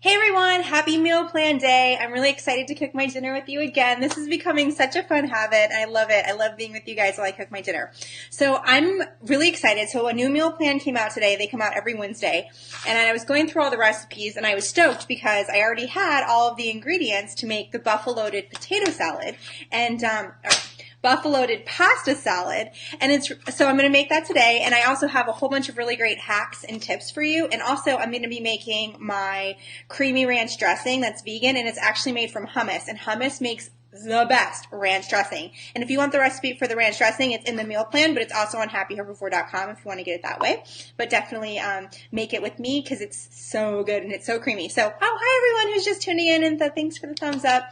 Hey everyone, happy meal plan day. I'm really excited to cook my dinner with you again. This is becoming such a fun habit. I love it. I love being with you guys while I cook my dinner. So I'm really excited. So a new meal plan came out today. They come out every Wednesday. And I was going through all the recipes and I was stoked because I already had all of the ingredients to make the buffaLOADED potato salad and buffaLOADED pasta salad, and so I'm going to make that today, and I also have a whole bunch of really great hacks and tips for you, and also I'm going to be making my creamy ranch dressing that's vegan, and it's actually made from hummus, and hummus makes the best ranch dressing. And if you want the recipe for the ranch dressing, it's in the meal plan, but it's also on happyherbivore.com if you want to get it that way. But definitely make it with me because it's so good and it's so creamy. So, hi everyone who's just tuning in, and thanks for the thumbs up.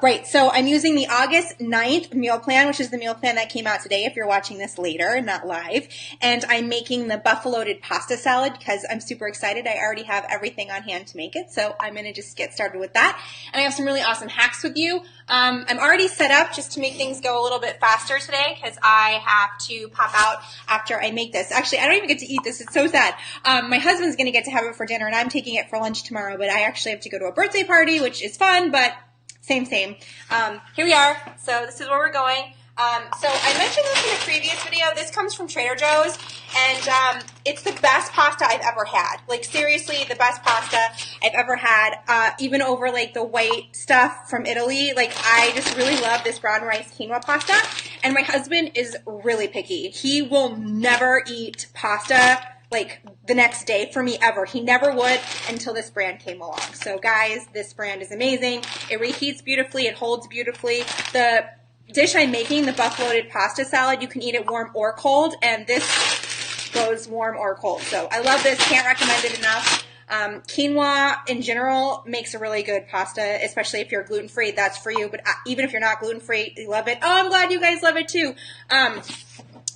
Right. So I'm using the August 9th meal plan, which is the meal plan that came out today if you're watching this later, not live. And I'm making the buffaLOADED pasta salad because I'm super excited. I already have everything on hand to make it. So I'm going to just get started with that. And I have some really awesome hacks with you. I'm already set up just to make things go a little bit faster today because I have to pop out after I make this. Actually, I don't even get to eat this. It's so sad. My husband's going to get to have it for dinner and I'm taking it for lunch tomorrow, but I actually have to go to a birthday party, which is fun, but same. Here we are. So this is where we're going. So I mentioned this in a previous video. This comes from Trader Joe's, and it's the best pasta I've ever had. Like, seriously, the best pasta I've ever had, even over, like, the white stuff from Italy. Like, I just really love this brown rice quinoa pasta, and my husband is really picky. He will never eat pasta like the next day for me ever. He never would until this brand came along. So guys, this brand is amazing. It reheats beautifully. It holds beautifully. The dish I'm making, the buffaLOADED pasta salad, you can eat it warm or cold, and this goes warm or cold. So I love this. Can't recommend it enough. Quinoa in general makes a really good pasta, especially if you're gluten-free. That's for you. But even if you're not gluten-free, you love it. Oh, I'm glad you guys love it too.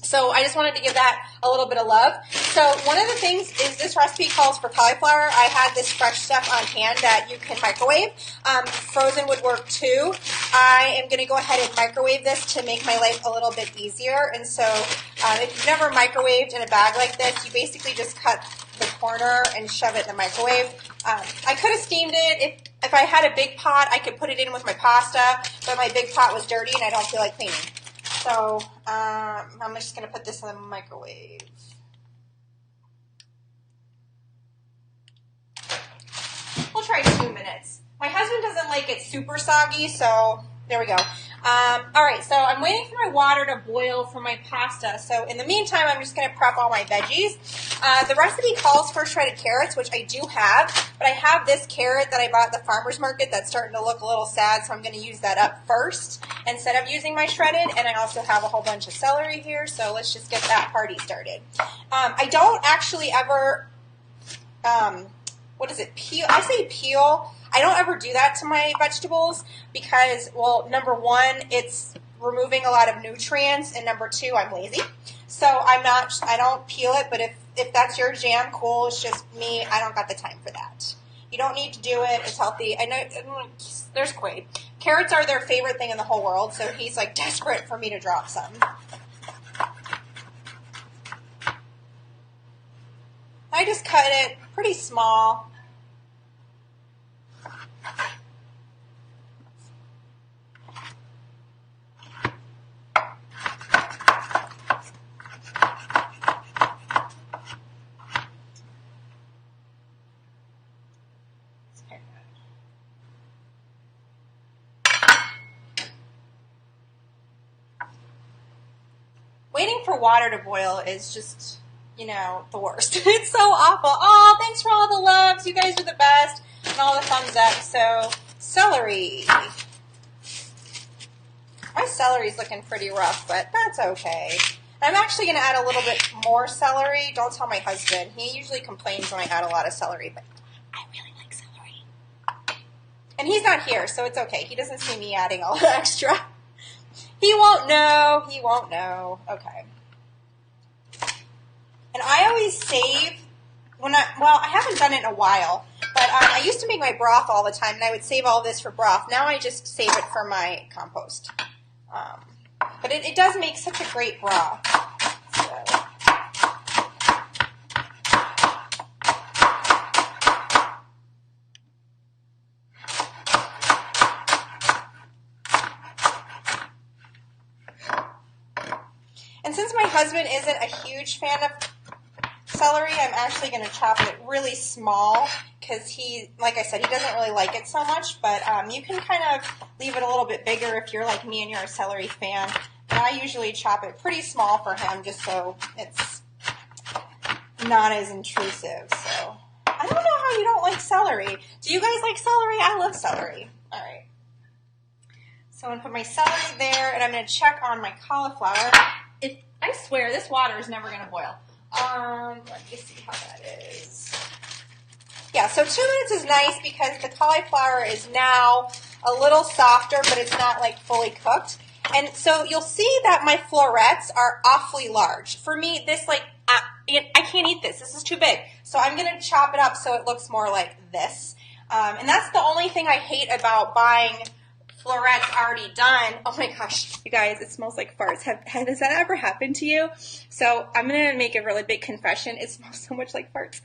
So I just wanted to give that a little bit of love. So one of the things is this recipe calls for cauliflower. I had this fresh stuff on hand that you can microwave. Frozen would work too. I am going to go ahead and microwave this to make my life a little bit easier. And so if you've never microwaved in a bag like this, you basically just cut the corner and shove it in the microwave. I could have steamed it. If I had a big pot, I could put it in with my pasta, but my big pot was dirty and I don't feel like cleaning. So I'm just going to put this in the microwave. We'll try 2 minutes. My husband doesn't like it super soggy, so there we go. All right, so I'm waiting for my water to boil for my pasta. So in the meantime, I'm just going to prep all my veggies. The recipe calls for shredded carrots, which I do have, but I have this carrot that I bought at the farmer's market that's starting to look a little sad, so I'm going to use that up first instead of using my shredded. And I also have a whole bunch of celery here, so let's just get that party started. I don't actually ever, peel? I say peel. I don't ever do that to my vegetables because, well, number one, it's removing a lot of nutrients, and number two, I'm lazy. So I don't peel it, but if that's your jam, cool. It's just me. I don't got the time for that. You don't need to do it. It's healthy. I know, there's Quaid. Carrots are their favorite thing in the whole world, so he's like desperate for me to drop some. I just cut it pretty small. Waiting for water to boil is just, the worst. It's so awful. Oh, thanks for all the loves. You guys are the best. And all the thumbs up. So, celery. My celery's looking pretty rough, but that's okay. I'm actually going to add a little bit more celery. Don't tell my husband. He usually complains when I add a lot of celery, but I really like celery. And he's not here, so it's okay. He doesn't see me adding all the extra. He won't know. He won't know. Okay. And I always save I haven't done it in a while, but I used to make my broth all the time, and I would save all this for broth. Now I just save it for my compost. But it does make such a great broth. So. since my husband isn't a huge fan of celery, I'm actually going to chop it really small because he, like I said, he doesn't really like it so much, but you can kind of leave it a little bit bigger if you're like me and you're a celery fan. And I usually chop it pretty small for him just so it's not as intrusive. So I don't know how you don't like celery. Do you guys like celery? I love celery. All right. So I'm going to put my celery there, and I'm going to check on my cauliflower. I swear, this water is never going to boil. Let me see how that is. Yeah, so 2 minutes is nice because the cauliflower is now a little softer, but it's not like fully cooked. And so you'll see that my florets are awfully large. For me, this like, I can't eat this. This is too big. So I'm going to chop it up so it looks more like this. And that's the only thing I hate about buying florets already done. Oh my gosh, you guys, it smells like farts. Has that ever happened to you? So I'm going to make a really big confession. It smells so much like farts.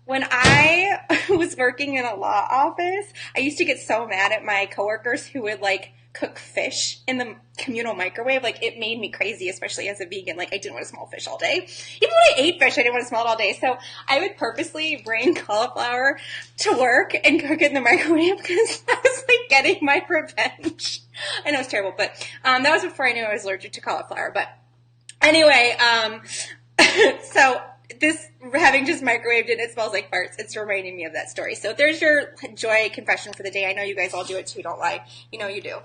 When I was working in a law office, I used to get so mad at my coworkers who would like cook fish in the communal microwave. Like, it made me crazy, especially as a vegan. Like, I didn't want to smell fish all day. Even when I ate fish, I didn't want to smell it all day. So I would purposely bring cauliflower to work and cook it in the microwave because I was like getting my revenge. I know it's terrible, but that was before I knew I was allergic to cauliflower. But anyway, so this, having just microwaved it, it smells like farts. It's reminding me of that story. So there's your joy confession for the day. I know you guys all do it too. Don't lie. You know you do.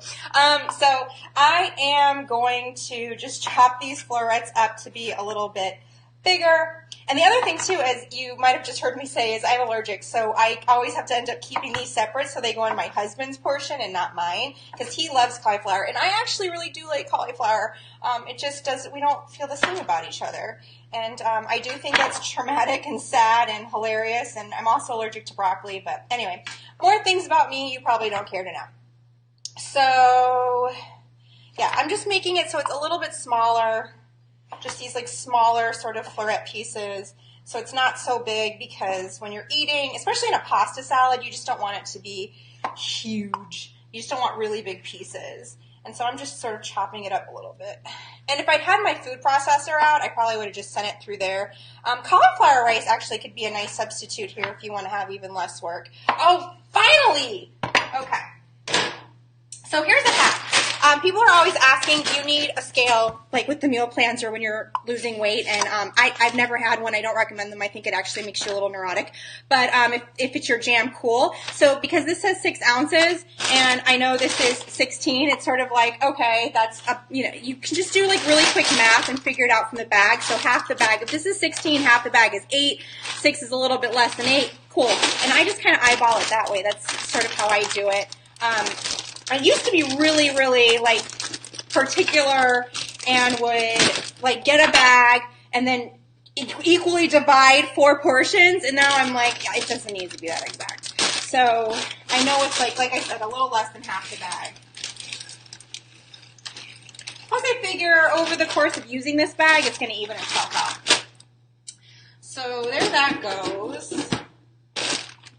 So I am going to just chop these florets up to be a little bit bigger. And the other thing too, as you might have just heard me say, is I'm allergic. So I always have to end up keeping these separate so they go in my husband's portion and not mine, because he loves cauliflower. And I actually really do like cauliflower. It just doesn't, we don't feel the same about each other. And I do think that's traumatic and sad and hilarious. And I'm also allergic to broccoli. But anyway, more things about me you probably don't care to know. So yeah, I'm just making it so it's a little bit smaller. Just these like smaller sort of floret pieces. So it's not so big, because when you're eating, especially in a pasta salad, you just don't want it to be huge. You just don't want really big pieces. And so I'm just sort of chopping it up a little bit. And if I'd had my food processor out, I probably would have just sent it through there. Cauliflower rice actually could be a nice substitute here if you want to have even less work. Oh, finally! Okay. So here's a hack. People are always asking, do you need a scale, like with the meal plans or when you're losing weight? And I've never had one. I don't recommend them. I think it actually makes you a little neurotic. But if it's your jam, cool. So because this says 6 ounces, and I know this is 16, it's sort of like, okay, that's, you can just do like really quick math and figure it out from the bag. So half the bag, if this is 16, half the bag is 8. 6 is a little bit less than 8. Cool. And I just kind of eyeball it that way. That's sort of how I do it. I used to be really, really, like, particular and would, like, get a bag and then equally divide 4 portions, and now I'm like, yeah, it doesn't need to be that exact. So I know it's, like I said, a little less than half the bag. Plus, I figure over the course of using this bag, it's going to even itself out. So there that goes.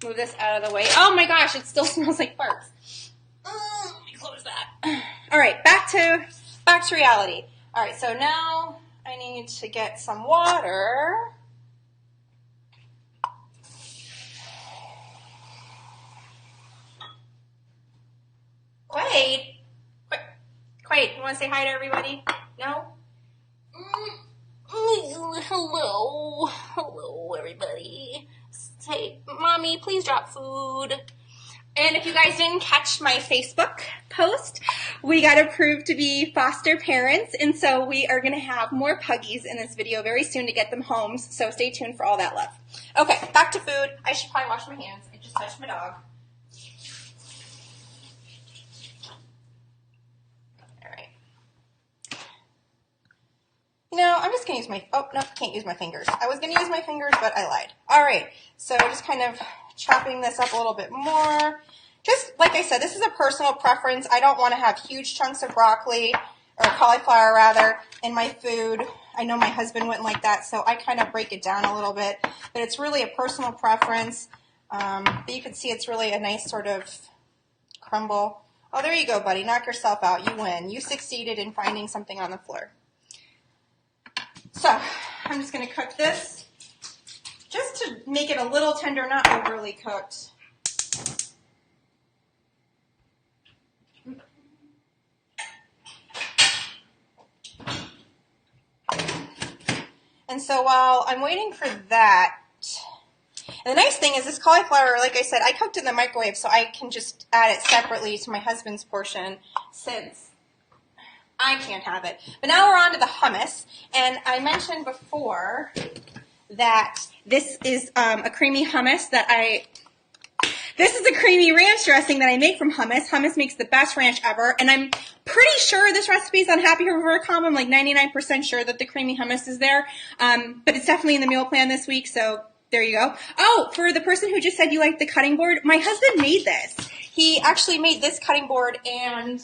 Move this out of the way. Oh, my gosh, it still smells like farts. Let me close that. All right, back to reality. All right, so now I need to get some water. Quaid, you want to say hi to everybody? No? Hello, everybody. Say, Mommy, please drop food. And if you guys didn't catch my Facebook post, we got approved to be foster parents, and so we are going to have more puggies in this video very soon to get them homes, so stay tuned for all that love. Okay, back to food. I should probably wash my hands. I just touched my dog. All right. I'm just going to use my, oh, no, can't use my fingers. I was going to use my fingers, but I lied. All right, so just kind of chopping this up a little bit more. Just like I said, this is a personal preference. I don't want to have huge chunks of broccoli, or cauliflower rather, in my food. I know my husband wouldn't like that, so I kind of break it down a little bit. But it's really a personal preference. But you can see it's really a nice sort of crumble. Oh, there you go, buddy. Knock yourself out. You win. You succeeded in finding something on the floor. So I'm just going to cook this just to make it a little tender, not overly cooked. And so while I'm waiting for that, and the nice thing is this cauliflower, like I said, I cooked in the microwave, so I can just add it separately to my husband's portion since I can't have it. But now we're on to the hummus, and I mentioned before that this is a creamy hummus this is a creamy ranch dressing that I make from hummus. Hummus makes the best ranch ever, and I'm pretty sure this recipe is on happyriver.com. I'm like 99% sure that the creamy hummus is there, but it's definitely in the meal plan this week, so there you go. Oh, for the person who just said you liked the cutting board, my husband made this. He actually made this cutting board, and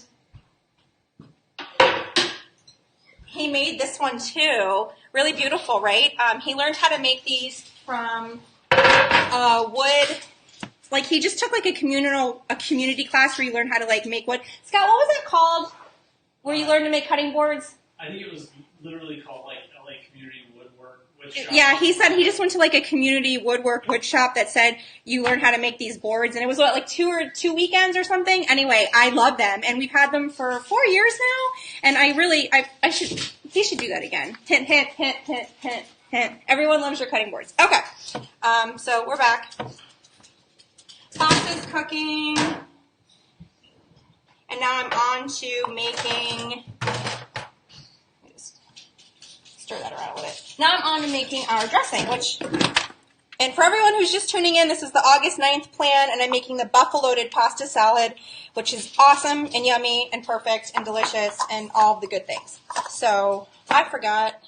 he made this one too. Really beautiful, right? He learned how to make these from wood. Like he just took like a community class where you learn how to like make wood. Scott, what was it called? Where you learned to make cutting boards? I think it was literally called like LA Community Woodwork Wood Shop. Yeah, he said he just went to like a community woodwork wood shop that said you learn how to make these boards, and it was what, like two weekends or something. Anyway, I love them, and we've had them for 4 years now, and he should do that again. Hint, hint, hint, hint, hint, hint. Everyone loves your cutting boards. Okay, so we're back. Pasta's cooking, and now I'm on to making. Just stir that around a little bit. Now I'm on to making our dressing, and for everyone who's just tuning in, this is the August 9th plan, and I'm making the buffaLOADED pasta salad, which is awesome and yummy and perfect and delicious and all of the good things. So I forgot.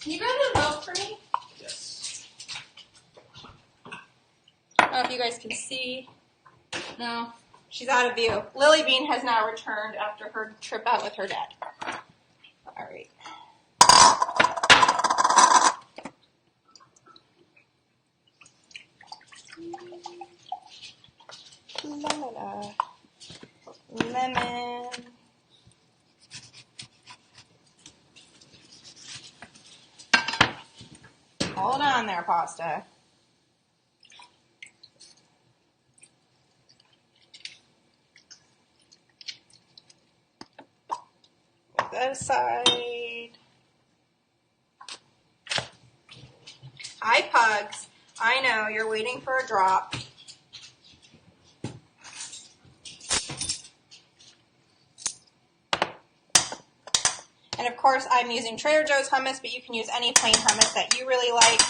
Can you grab the milk for me? I don't know if you guys can see. No, she's out of view. Lily Bean has now returned after her trip out with her dad. All right. La, la, la. Lemon. Hold on there, pasta. Aside. Hi, pugs. I know you're waiting for a drop. And of course, I'm using Trader Joe's hummus, but you can use any plain hummus that you really like.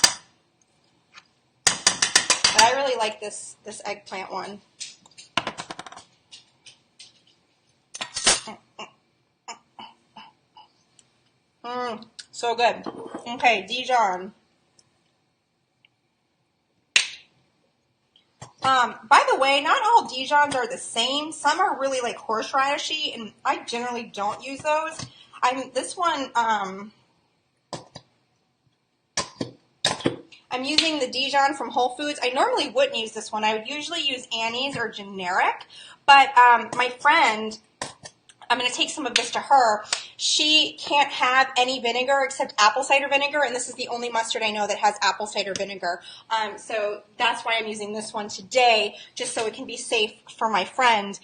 But I really like this eggplant one. So good. Okay, Dijon. By the way, not all Dijons are the same. Some are really like horseradishy, and I generally don't use those. This one, I'm using the Dijon from Whole Foods. I normally wouldn't use this one. I would usually use Annie's or generic, but my friend, I'm going to take some of this to her. She can't have any vinegar except apple cider vinegar, and this is the only mustard I know that has apple cider vinegar. So that's why I'm using this one today, just so it can be safe for my friend.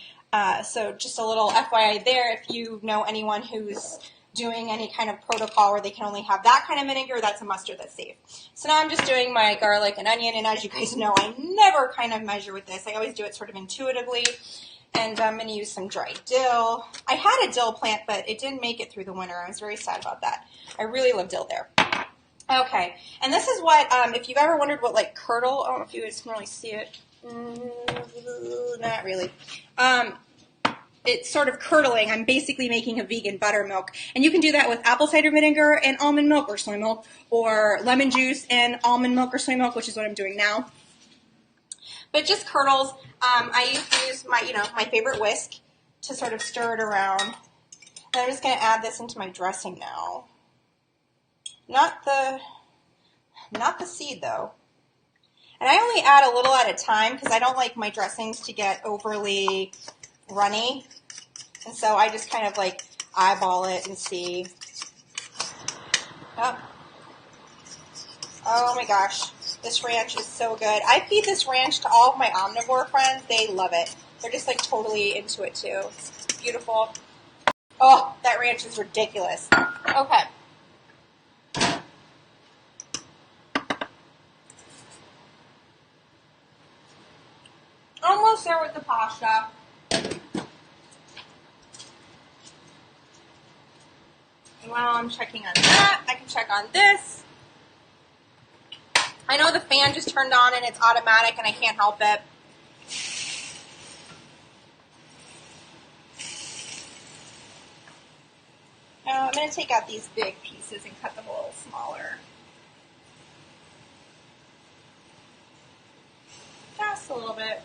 So just a little FYI there, if you know anyone who's doing any kind of protocol where they can only have that kind of vinegar, that's a mustard that's safe. So now I'm just doing my garlic and onion, and as you guys know, I never kind of measure with this. I always do it sort of intuitively. And I'm going to use some dried dill. I had a dill plant, but it didn't make it through the winter. I was very sad about that. I really love dill there. Okay, and this is what, if you've ever wondered what like curdle, I don't know if you guys can really see it. Not really. It's sort of curdling. I'm basically making a vegan buttermilk. And you can do that with apple cider vinegar and almond milk or soy milk, or lemon juice and almond milk or soy milk, which is what I'm doing now. But just curdles. I use my, my favorite whisk to sort of stir it around. And I'm just going to add this into my dressing now. Not the seed though. And I only add a little at a time because I don't like my dressings to get overly runny. And so I just kind of like eyeball it and see. Oh. Oh my gosh, this ranch is so good. I feed this ranch to all of my omnivore friends. They love it. They're just like totally into it too. It's beautiful. Oh, that ranch is ridiculous. Okay. Almost there with the pasta. And while I'm checking on that, I can check on this. I know the fan just turned on and it's automatic and I can't help it. Now I'm going to take out these big pieces and cut them a little smaller. Just a little bit.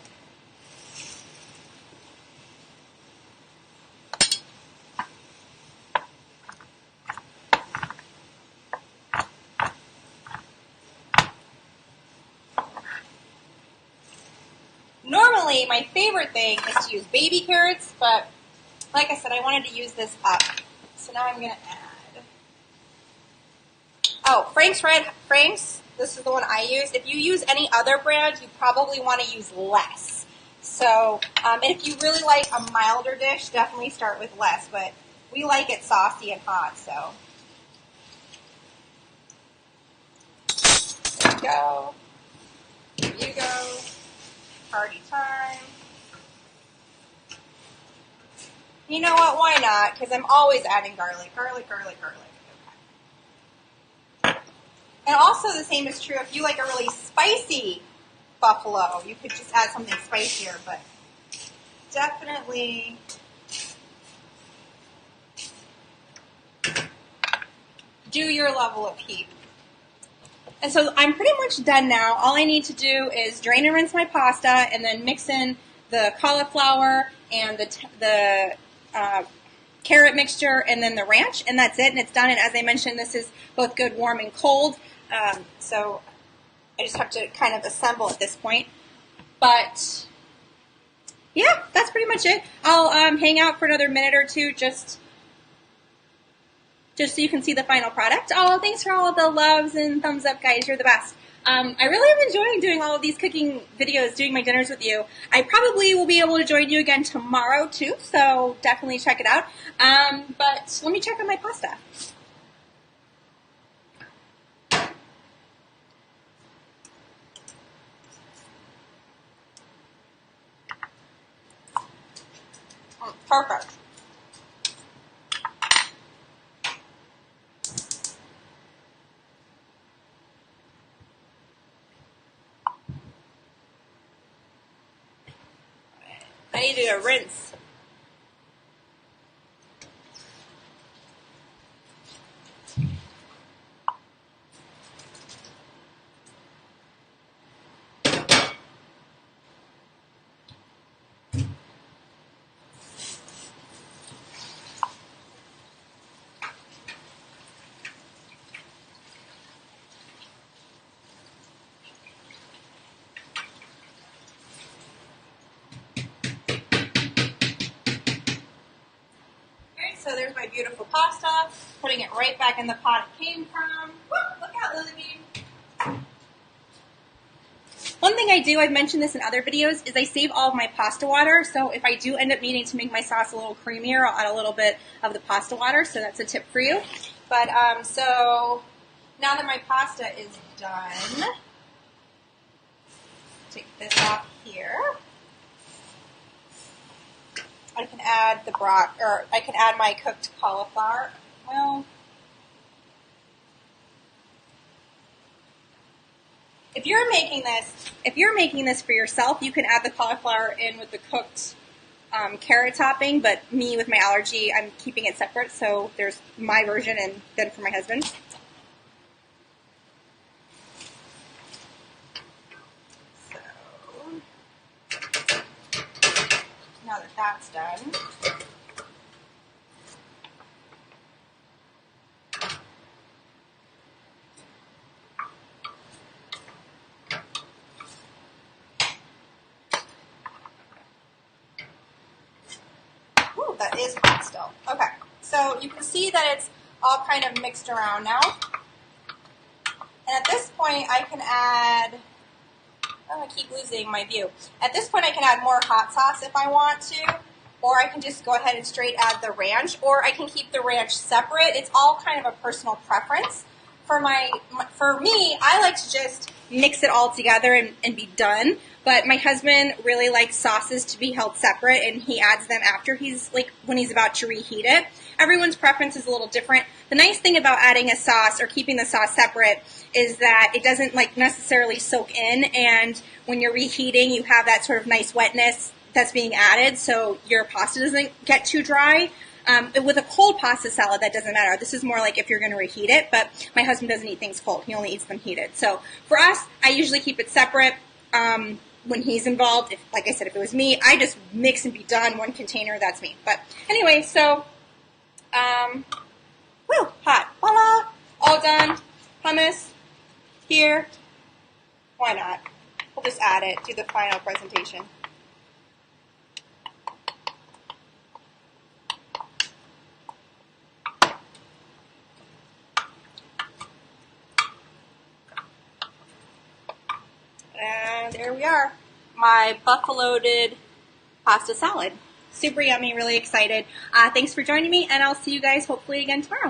Normally, my favorite thing is to use baby carrots, but like I said, I wanted to use this up. So now I'm going to add. Oh, Frank's. This is the one I use. If you use any other brand, you probably want to use less. So, and if you really like a milder dish, definitely start with less. But we like it saucy and hot, so. There you go. There you go. Party time. You know what? Why not? Because I'm always adding garlic. Garlic. Okay. And also the same is true if you like a really spicy buffalo. You could just add something spicier, but definitely do your level of heat. And so I'm pretty much done now. All I need to do is drain and rinse my pasta and then mix in the cauliflower and the carrot mixture and then the ranch, and that's it, and it's done. And as I mentioned, this is both good warm and cold, so I just have to kind of assemble at this point. But yeah, that's pretty much it. I'll hang out for another minute or two just so you can see the final product. Oh, thanks for all of the loves and thumbs up, guys. You're the best. I really am enjoying doing all of these cooking videos, doing my dinners with you. I probably will be able to join you again tomorrow, too, so definitely check it out. But let me check on my pasta. Perfect. I need to do a rinse. So there's my beautiful pasta, putting it right back in the pot it came from. Woo, look out, Lily Bean. One thing I do, I've mentioned this in other videos, is I save all of my pasta water. So if I do end up needing to make my sauce a little creamier, I'll add a little bit of the pasta water. So that's a tip for you. But so now that my pasta is done, take this off here. I can add the I can add my cooked cauliflower. Well, if you're making this for yourself, you can add the cauliflower in with the cooked carrot topping. But me, with my allergy, I'm keeping it separate. So there's my version and then for my husband. So now that that's done. That is hot still. Okay, so you can see that it's all kind of mixed around now. And at this point, I can add, oh, I keep losing my view. At this point, I can add more hot sauce if I want to, or I can just go ahead and straight add the ranch, or I can keep the ranch separate. It's all kind of a personal preference. For me, I like to just mix it all together and be done. But my husband really likes sauces to be held separate, and he adds them after when he's about to reheat it. Everyone's preference is a little different. The nice thing about adding a sauce or keeping the sauce separate is that it doesn't necessarily soak in, and when you're reheating, you have that sort of nice wetness that's being added, so your pasta doesn't get too dry. With a cold pasta salad, that doesn't matter. This is more like if you're going to reheat it, but my husband doesn't eat things cold. He only eats them heated. So for us, I usually keep it separate. When he's involved, like I said, if it was me, I just mix and be done. One container, that's me. But anyway, so, hot. Voila! All done. Hummus here. Why not? We'll just add it, do the final presentation. And there we are, my buffaLOADED pasta salad. Super yummy, really excited. Thanks for joining me, and I'll see you guys hopefully again tomorrow.